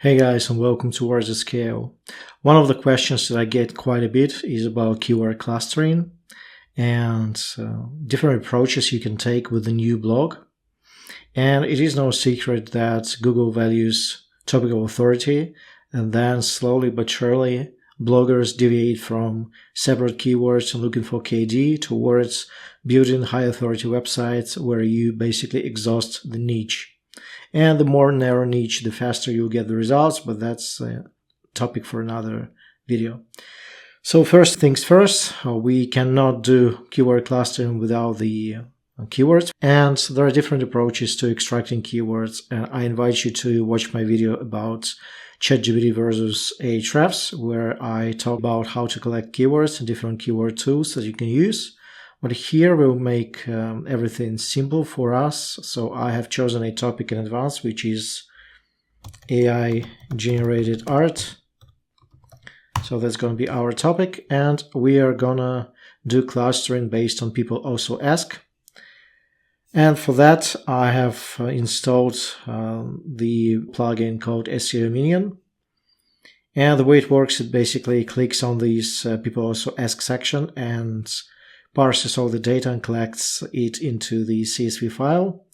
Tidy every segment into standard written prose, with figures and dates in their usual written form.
Hey guys, and welcome to WordsAtScale. One of the questions that I get quite a bit is about keyword clustering and different approaches you can take with the new blog. And it is no secret that Google values topic of authority, and then slowly but surely bloggers deviate from separate keywords and looking for KD towards building high authority websites where you basically exhaust the niche. And the more narrow niche, the faster you'll get the results, but that's a topic for another video. So first things first, we cannot do keyword clustering without the keywords. And there are different approaches to extracting keywords. I invite you to watch my video about ChatGPT versus Ahrefs, where I talk about how to collect keywords and different keyword tools that you can use. But here we'll make everything simple for us. So I have chosen a topic in advance, which is AI generated art. So that's going to be our topic. And we are going to do clustering based on people also ask. And for that, I have installed the plugin called SEO Minion. And the way it works, it basically clicks on this people also ask section and parses all the data and collects it into the CSV file.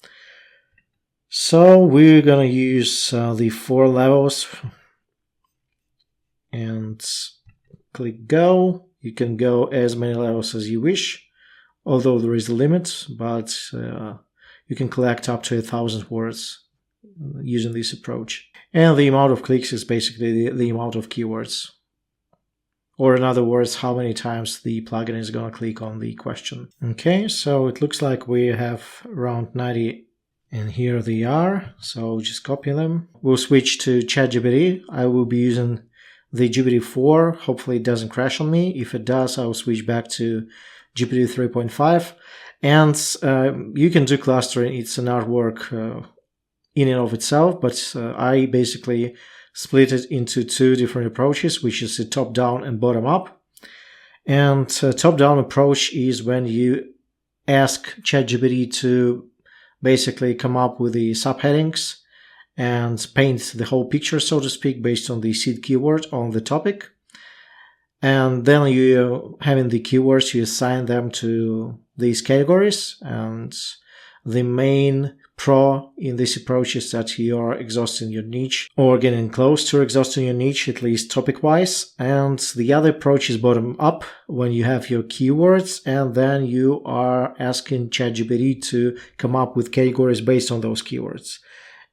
So we're going to use the 4 levels and click go. You can go as many levels as you wish, although there is a limit, but you can collect up to 1,000 words using this approach. And the amount of clicks is basically the amount of keywords. Or in other words, how many times the plugin is going to click on the question. Okay, so it looks like we have around 90, and here they are. So just copy them. We'll switch to ChatGPT. I will be using the GPT-4. Hopefully it doesn't crash on me. If it does, I will switch back to GPT 3.5. And you can do clustering. It's an artwork in and of itself, but I basically split it into 2 different approaches, which is the top-down and bottom-up. And top-down approach is when you ask ChatGPT to basically come up with the subheadings and paint the whole picture, so to speak, based on the seed keyword on the topic. And then you, having the keywords, you assign them to these categories. And the main pro in this approach is that you are exhausting your niche or getting close to exhausting your niche, at least topic-wise. And the other approach is bottom-up, when you have your keywords and then you are asking ChatGPT to come up with categories based on those keywords.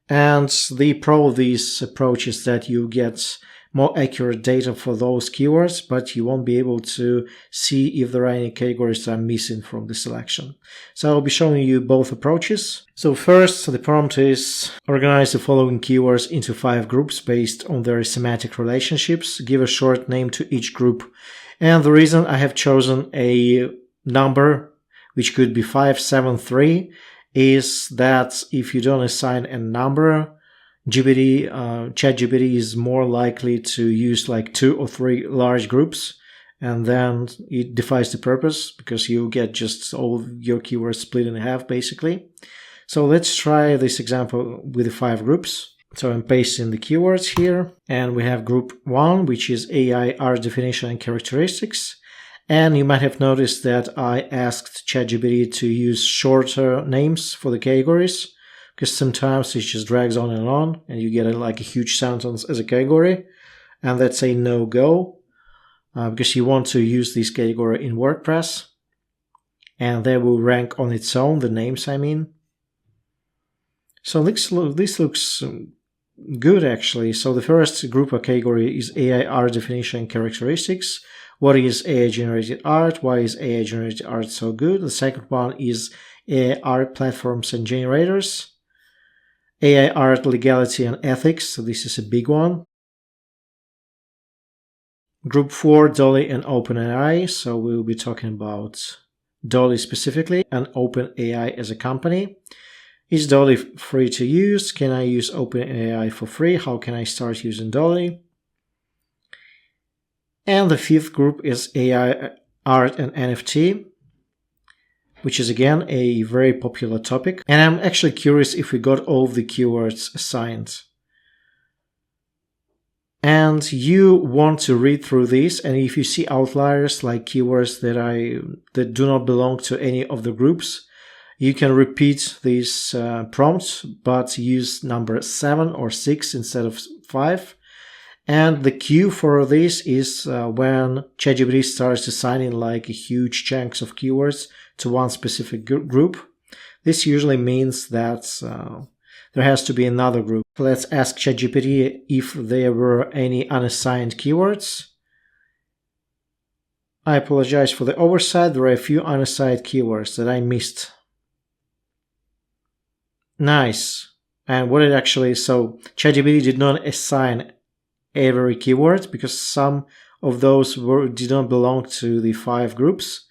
And the pro of this approach is that you get more accurate data for those keywords, but you won't be able to see if there are any categories that are missing from the selection. So I'll be showing you both approaches. So first, the prompt is organize the following keywords into 5 groups based on their semantic relationships. Give a short name to each group. And the reason I have chosen a number, which could be 573, is that if you don't assign a number, ChatGPT is more likely to use like 2 or 3 large groups, and then it defies the purpose because you get just all your keywords split in half basically. So let's try this example with the 5 groups. So I'm pasting the keywords here, and we have group 1, which is AI art definition and characteristics. And you might have noticed that I asked ChatGPT to use shorter names for the categories, because sometimes it just drags on, and you get like a huge sentence as a category, and that's a no-go, because you want to use this category in WordPress, and they will rank on its own, the names I mean. So this looks good actually. So the first group or category is AI art definition and characteristics. What is AI generated art? Why is AI generated art so good? The second one is AI art platforms and generators. AI art legality and ethics, so this is a big one. Group 4, Dolly and OpenAI, so we'll be talking about Dolly specifically and OpenAI as a company. Is Dolly free to use? Can I use OpenAI for free? How can I start using Dolly? And the 5th group is AI art and NFT, which is again a very popular topic. And I'm actually curious if we got all of the keywords assigned. And you want to read through this, and if you see outliers like keywords that do not belong to any of the groups, you can repeat these prompts, but use number 7 or 6 instead of 5. And the cue for this is when ChatGPT starts assigning like huge chunks of keywords to one specific group. This usually means that there has to be another group. Let's ask ChatGPT if there were any unassigned keywords. I apologize for the oversight. There are a few unassigned keywords that I missed. Nice. And what it actually, so ChatGPT did not assign every keyword because some of those did not belong to the 5 groups.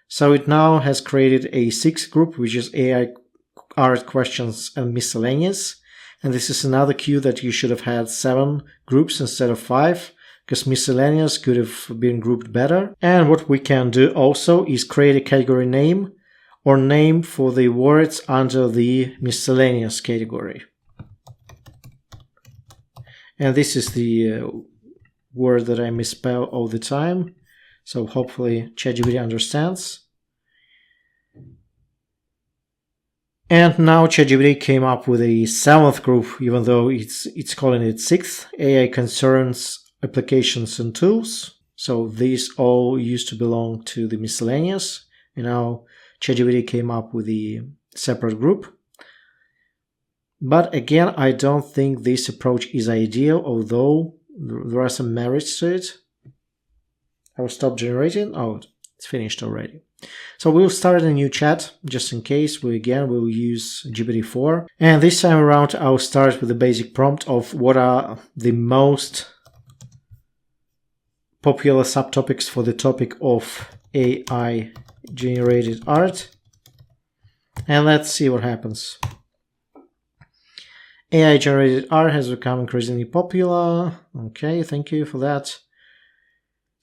So it now has created a 6th group, which is AI art questions and miscellaneous. And this is another cue that you should have had 7 groups instead of 5, because miscellaneous could have been grouped better. And what we can do also is create a category name or name for the words under the miscellaneous category. And this is the word that I misspell all the time. So hopefully ChatGPT understands. And now ChatGPT came up with a 7th group, even though it's calling it 6th, AI concerns, applications and tools. So these all used to belong to the miscellaneous, and now ChatGPT came up with a separate group. But again, I don't think this approach is ideal, although there are some merits to it. I will stop generating. Oh, it's finished already. So we'll start a new chat, just in case. We'll use GPT-4. And this time around, I'll start with the basic prompt of what are the most popular subtopics for the topic of AI-generated art. And let's see what happens. AI-generated art has become increasingly popular. Okay, thank you for that.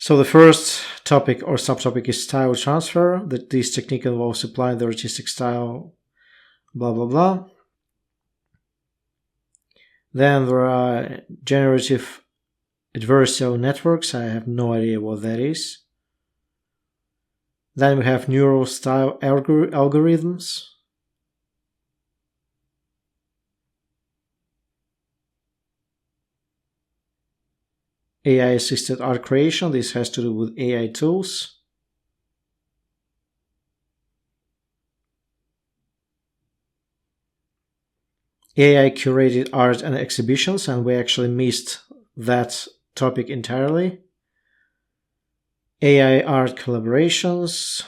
So the first topic or subtopic is style transfer, that this technique involves applying the artistic style, blah, blah, blah. Then there are generative adversarial networks. I have no idea what that is. Then we have neural style algorithms. AI-assisted art creation. This has to do with AI tools. AI-curated art and exhibitions, and we actually missed that topic entirely. AI art collaborations.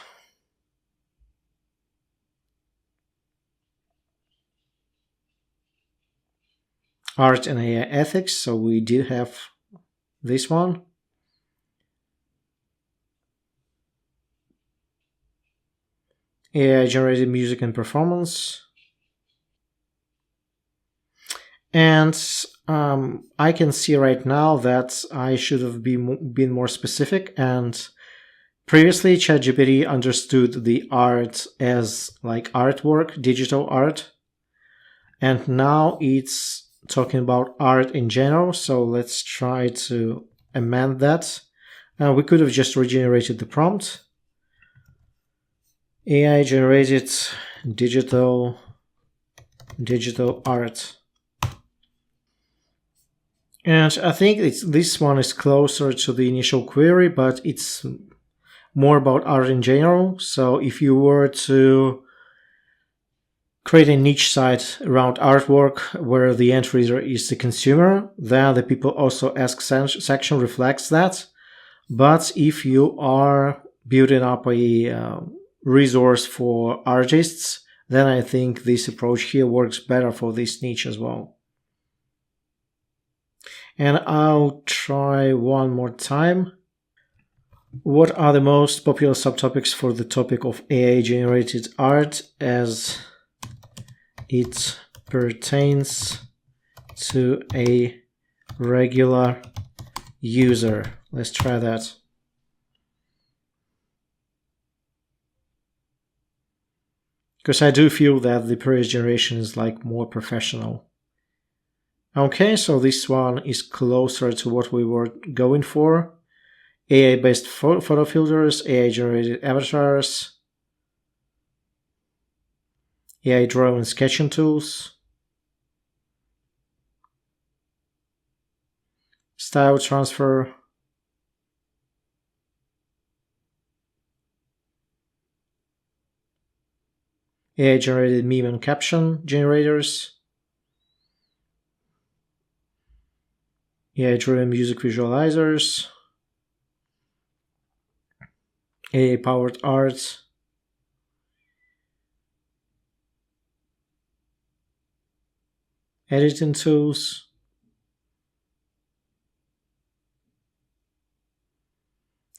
Art and AI ethics, so we did have this one. AI-generated music and performance. And I can see right now that I should have been more specific, and previously ChatGPT understood the art as like artwork, digital art, and now it's talking about art in general. So let's try to amend that. We could have just regenerated the prompt. AI generated digital art. And I think this one is closer to the initial query, but it's more about art in general. So if you were to create a niche site around artwork where the end reader is the consumer, then the people also ask section reflects that. But if you are building up a resource for artists, then I think this approach here works better for this niche as well. And I'll try one more time. What are the most popular subtopics for the topic of AI-generated art as it pertains to a regular user? Let's try that. Because I do feel that the previous generation is like more professional. Okay, so this one is closer to what we were going for. AI-based photo filters, AI-generated avatars, AI-driven sketching tools, style transfer, AI-generated meme and caption generators, AI-driven music visualizers, AI-powered art, editing tools,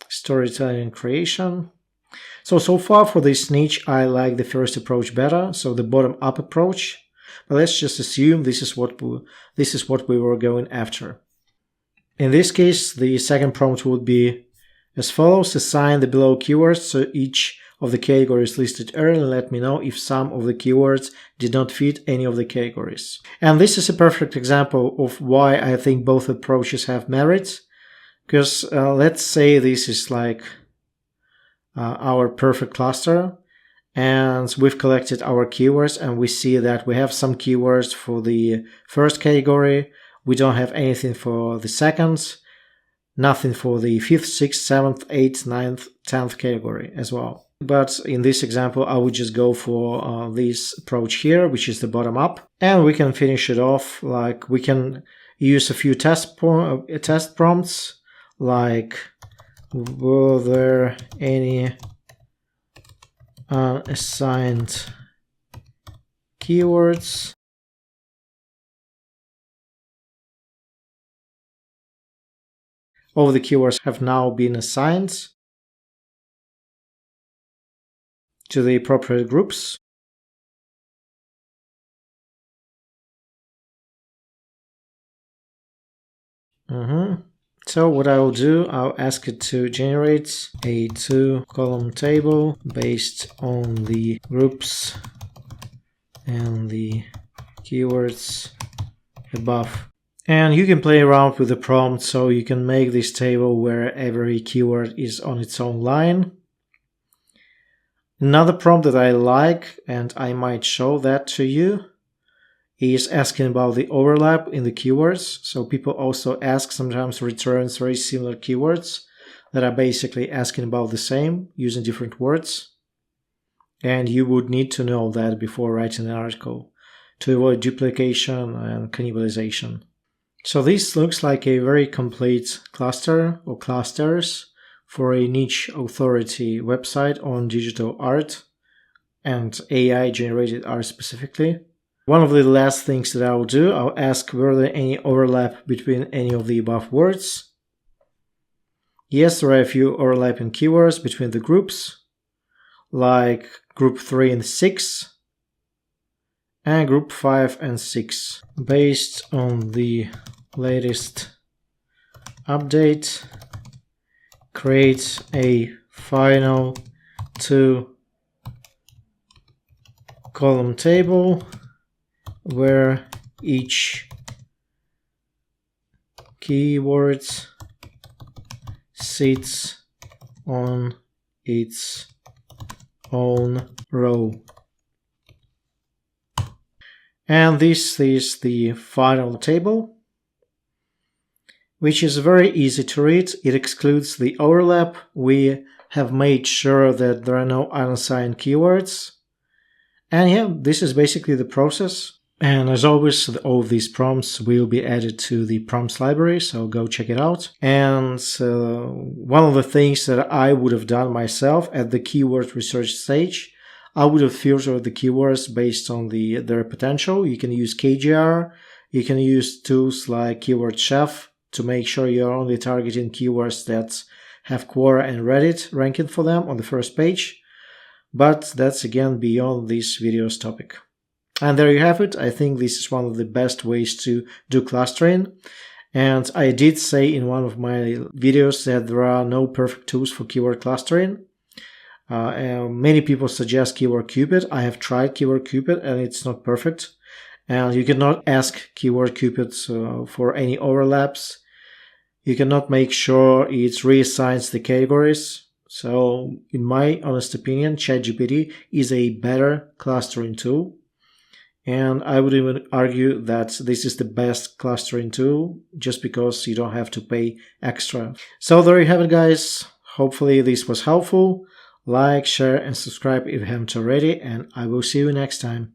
storytelling and creation. So far for this niche, I like the first approach better, so the bottom-up approach. But let's just assume this is what we were going after. In this case, the second prompt would be as follows: assign the below keywords so each of the categories listed earlier and let me know if some of the keywords did not fit any of the categories. And this is a perfect example of why I think both approaches have merit. Because let's say this is like our perfect cluster, and we've collected our keywords, and we see that we have some keywords for the first category, we don't have anything for the second, nothing for the 5th, 6th, 7th, 8th, 9th, 10th category as well. But in this example, I would just go for this approach here, which is the bottom up, and we can finish it off. Like, we can use a few test prompts, like were there any unassigned keywords? All the keywords have now been assigned to the appropriate groups. So what I will do, I'll ask it to generate a 2-column table based on the groups and the keywords above. And you can play around with the prompt, so you can make this table where every keyword is on its own line. Another prompt that I like, and I might show that to you, is asking about the overlap in the keywords. So people also ask, sometimes returns very similar keywords that are basically asking about the same using different words. And you would need to know that before writing an article to avoid duplication and cannibalization. So this looks like a very complete cluster or clusters for a niche authority website on digital art and AI generated art specifically. One of the last things that I will do, I'll ask were there any overlap between any of the above words. Yes, there are a few overlapping keywords between the groups, like group 3 and 6, and group 5 and 6. Based on the latest update, create a final 2-column table where each keyword sits on its own row. And this is the final table, which is very easy to read. It excludes the overlap. We have made sure that there are no unassigned keywords. And yeah, this is basically the process. And as always, all of these prompts will be added to the prompts library, so go check it out. And one of the things that I would have done myself at the keyword research stage, I would have filtered the keywords based on their potential. You can use KGR, you can use tools like Keyword Chef to make sure you're only targeting keywords that have Quora and Reddit ranking for them on the first page. But that's again beyond this video's topic. And there you have it. I think this is one of the best ways to do clustering. And I did say in one of my videos that there are no perfect tools for keyword clustering. Many people suggest Keyword Cupid. I have tried Keyword Cupid and it's not perfect. And you cannot ask Keyword Cupid for any overlaps. You cannot make sure it reassigns the categories. So in my honest opinion, ChatGPT is a better clustering tool. And I would even argue that this is the best clustering tool just because you don't have to pay extra. So there you have it, guys. Hopefully this was helpful. Like, share, and subscribe if you haven't already, and I will see you next time.